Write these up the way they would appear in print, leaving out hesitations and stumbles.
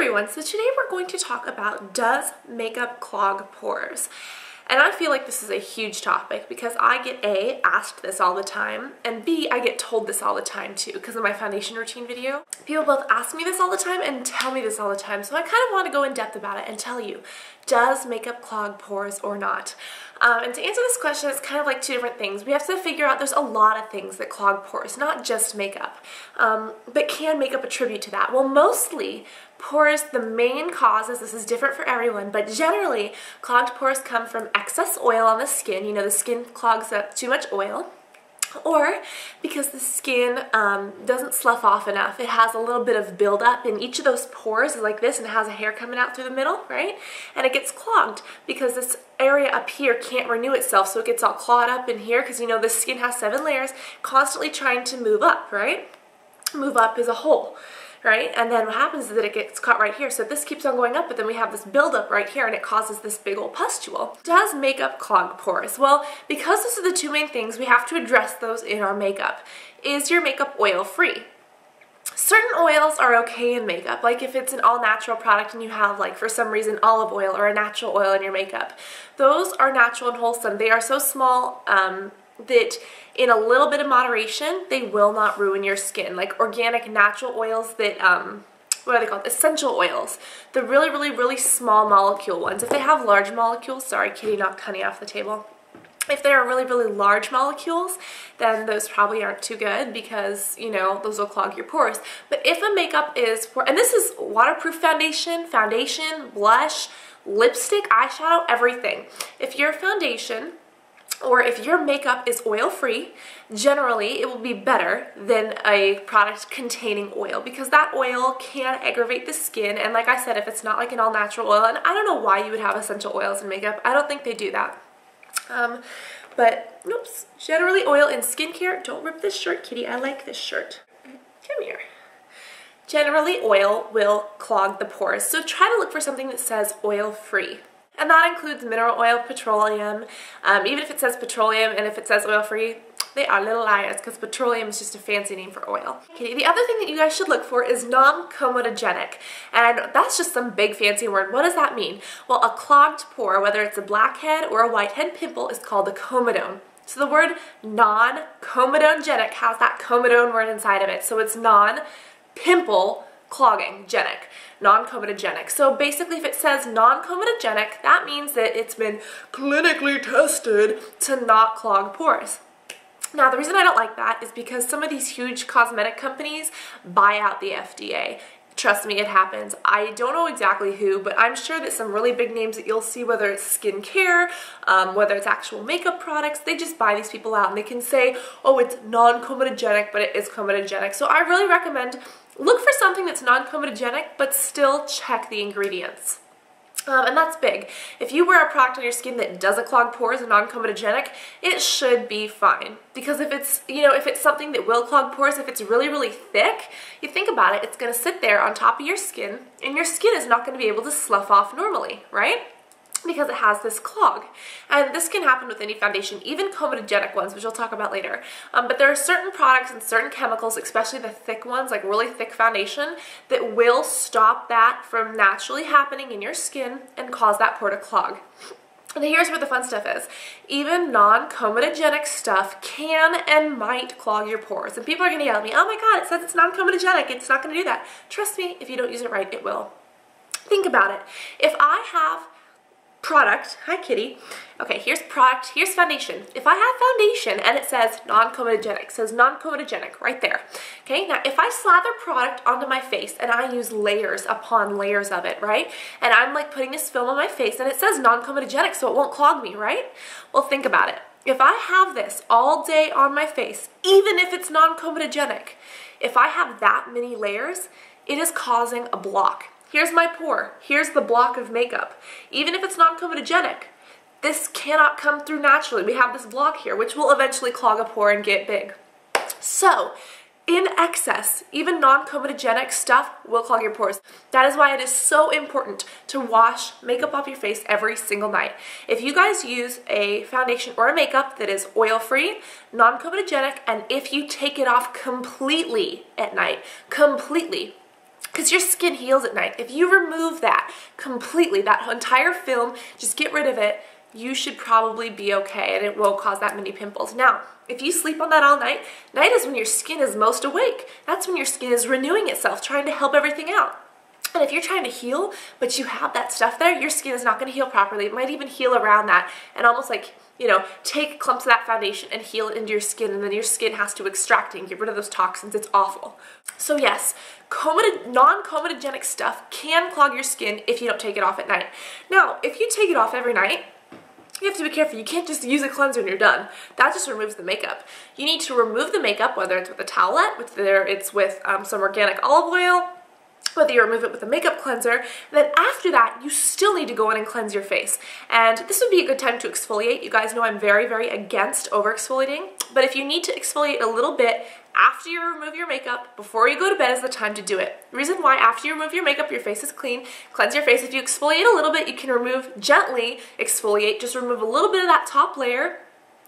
everyone, so today we're going to talk about, does makeup clog pores? And I feel like this is a huge topic because I get A, asked this all the time, and B, I get told this all the time too because of my foundation routine video. People both ask me this all the time and tell me this all the time, so I kind of want to go in depth about it and tell you, does makeup clog pores or not? And to answer this question, it's kind of like two different things. We have to figure out there's a lot of things that clog pores, not just makeup. But can makeup attribute to that? Well, mostly pores, the main causes, this is different for everyone, but generally clogged pores come from excess oil on the skin. You know, the skin clogs up too much oil. Or because the skin doesn't slough off enough. It has a little bit of buildup, and each of those pores is like this and it has a hair coming out through the middle, right? And it gets clogged because this area up here can't renew itself, so it gets all clawed up in here because, you know, the skin has 7 layers constantly trying to move up, right? Move up is a hole. Right? And then what happens is that it gets caught right here. So this keeps on going up, but then we have this buildup right here and it causes this big old pustule. Does makeup clog pores? Well, because those are the two main things, we have to address those in our makeup. Is your makeup oil-free? Certain oils are okay in makeup, like if it's an all-natural product and you have, like, for some reason olive oil or a natural oil in your makeup. Those are natural and wholesome. They are so small that in a little bit of moderation, they will not ruin your skin. Like organic natural oils that, what are they called? Essential oils. The really, really, really small molecule ones. If they have large molecules, sorry, Kitty knocked honey off the table. If they are really, really large molecules, then those probably aren't too good because, you know, those will clog your pores. But if a makeup is, and this is waterproof foundation, blush, lipstick, eyeshadow, everything. If your foundation or if your makeup is oil-free, generally it will be better than a product containing oil because that oil can aggravate the skin. And like I said, if it's not like an all-natural oil, and I don't know why you would have essential oils in makeup. I don't think they do that. But, oops, generally oil in skincare. Don't rip this shirt, Kitty. I like this shirt. Come here. Generally oil will clog the pores, so try to look for something that says oil-free. And that includes mineral oil, petroleum. Even if it says petroleum and if it says oil-free, they are little liars because petroleum is just a fancy name for oil. Okay, the other thing that you guys should look for is non-comedogenic. And that's just some big fancy word. What does that mean? Well, a clogged pore, whether it's a blackhead or a whitehead pimple, is called a comedone. So the word non-comedogenic has that comedone word inside of it. So it's non-pimple clogging, genic, non-comedogenic. So basically if it says non-comedogenic, that means that it's been clinically tested to not clog pores. Now the reason I don't like that is because some of these huge cosmetic companies buy out the FDA. Trust me, it happens. I don't know exactly who, but I'm sure that some really big names that you'll see, whether it's skincare, whether it's actual makeup products, they just buy these people out and they can say, oh, it's non-comedogenic, but it is comedogenic. So I really recommend look for something that's non-comedogenic, but still check the ingredients. And that's big. If you wear a product on your skin that doesn't clog pores and non-comedogenic, it should be fine. Because if it's, you know, if it's something that will clog pores, if it's really, really thick, you think about it, it's going to sit there on top of your skin, and your skin is not going to be able to slough off normally, right? Because it has this clog. And this can happen with any foundation, even comedogenic ones, which we'll talk about later. But there are certain products and certain chemicals, especially the thick ones, like really thick foundation, that will stop that from naturally happening in your skin and cause that pore to clog. And here's where the fun stuff is. Even non-comedogenic stuff can and might clog your pores. And people are gonna yell at me, oh my God, it says it's non-comedogenic, it's not gonna do that. Trust me, if you don't use it right, it will. Think about it. If I have product, hi Kitty. Okay, here's product, here's foundation. If I have foundation and it says non-comedogenic, says non-comedogenic right there. Okay, now if I slather product onto my face and I use layers upon layers of it, right? And I'm like putting this film on my face and it says non-comedogenic, so it won't clog me, right? Well, think about it. If I have this all day on my face, even if it's non-comedogenic, if I have that many layers, it is causing a block. Here's my pore. Here's the block of makeup. Even if it's non-comedogenic, this cannot come through naturally. We have this block here, which will eventually clog a pore and get big. So, in excess, even non-comedogenic stuff will clog your pores. That is why it is so important to wash makeup off your face every single night. If you guys use a foundation or a makeup that is oil-free, non-comedogenic, and if you take it off completely at night, completely, because your skin heals at night. If you remove that completely, that entire film, just get rid of it, you should probably be okay and it won't cause that many pimples. Now, if you sleep on that all night, night is when your skin is most awake. That's when your skin is renewing itself, trying to help everything out. And if you're trying to heal, but you have that stuff there, your skin is not going to heal properly. It might even heal around that and almost like, you know, take clumps of that foundation and heal it into your skin, and then your skin has to extract it and get rid of those toxins. It's awful. So yes, non-comedogenic stuff can clog your skin if you don't take it off at night. Now, if you take it off every night, you have to be careful. You can't just use a cleanser and you're done. That just removes the makeup. You need to remove the makeup, whether it's with a towelette, whether it's with some organic olive oil, whether you remove it with a makeup cleanser. And then after that, you still need to go in and cleanse your face. And this would be a good time to exfoliate. You guys know I'm very, very against over-exfoliating. But if you need to exfoliate a little bit after you remove your makeup, before you go to bed is the time to do it. The reason why after you remove your makeup, your face is clean, cleanse your face. If you exfoliate a little bit, you can gently exfoliate, just remove a little bit of that top layer,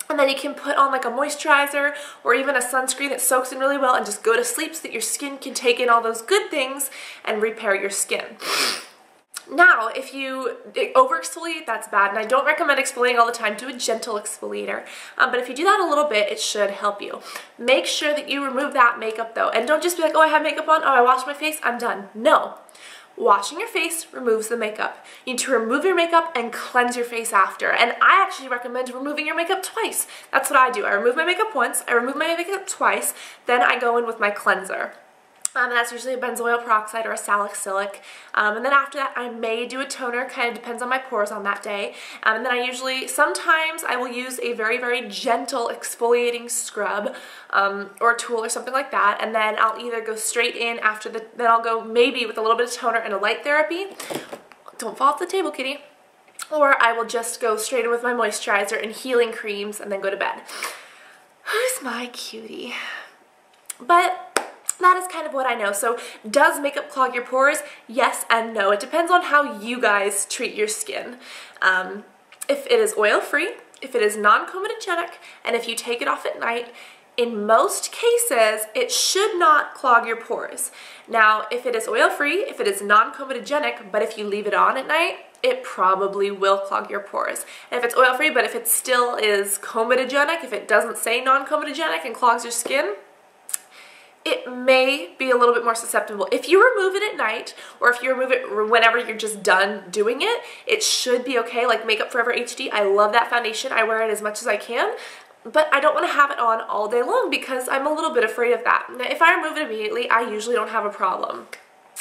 and then you can put on like a moisturizer or even a sunscreen that soaks in really well and just go to sleep so that your skin can take in all those good things and repair your skin. Now, if you over-exfoliate, that's bad, and I don't recommend exfoliating all the time. Do a gentle exfoliator, but if you do that a little bit, it should help you. Make sure that you remove that makeup though, and don't just be like, oh, I have makeup on, oh, I washed my face, I'm done. No. Washing your face removes the makeup. You need to remove your makeup and cleanse your face after. And I actually recommend removing your makeup twice. That's what I do. I remove my makeup once, I remove my makeup twice, then I go in with my cleanser. And that's usually a benzoyl peroxide or a salicylic. And then after that, I may do a toner, kind of depends on my pores on that day. And then sometimes I will use a very, very gentle exfoliating scrub or a tool or something like that. And then I'll either go straight in then I'll go maybe with a little bit of toner and a light therapy. Don't fall off the table, kitty. Or I will just go straight in with my moisturizer and healing creams and then go to bed. Who's my cutie? But that is kind of what I know. So does makeup clog your pores? Yes and no. It depends on how you guys treat your skin. If it is oil-free, if it is non-comedogenic, and if you take it off at night, in most cases, it should not clog your pores. Now, if it is oil-free, if it is non-comedogenic, but if you leave it on at night, it probably will clog your pores. And if it's oil-free, but if it still is comedogenic, if it doesn't say non-comedogenic and clogs your skin, it may be a little bit more susceptible. If you remove it at night, or if you remove it whenever you're just done doing it, it should be okay. Like Makeup Forever HD, I love that foundation. I wear it as much as I can, but I don't want to have it on all day long because I'm a little bit afraid of that. Now, if I remove it immediately, I usually don't have a problem.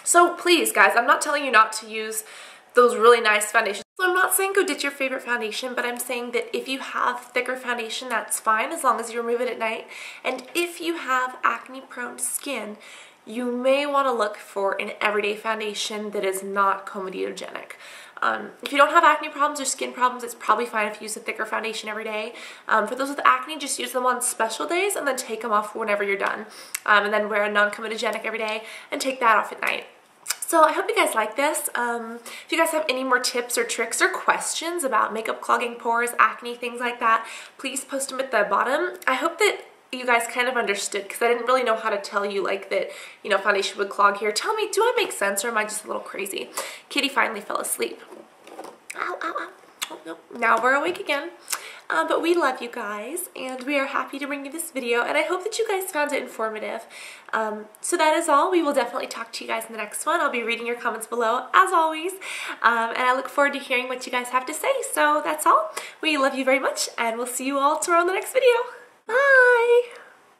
So please, guys, I'm not telling you not to use those really nice foundations. So I'm not saying go ditch your favorite foundation, but I'm saying that if you have thicker foundation, that's fine as long as you remove it at night. And if you have acne-prone skin, you may want to look for an everyday foundation that is not comedogenic. If you don't have acne problems or skin problems, it's probably fine if you use a thicker foundation every day. For those with acne, just use them on special days and then take them off whenever you're done. And then wear a non-comedogenic every day and take that off at night. So I hope you guys like this. If you guys have any more tips or tricks or questions about makeup clogging pores, acne, things like that, please post them at the bottom. I hope that you guys kind of understood, because I didn't really know how to tell you like that, you know, foundation would clog here. Tell me, do I make sense or am I just a little crazy? Kitty finally fell asleep. Ow, ow, ow. Oh, no. Now we're awake again. But we love you guys, and we are happy to bring you this video, and I hope that you guys found it informative. So that is all. We will definitely talk to you guys in the next one. I'll be reading your comments below, as always, and I look forward to hearing what you guys have to say. So that's all. We love you very much, and we'll see you all tomorrow in the next video. Bye!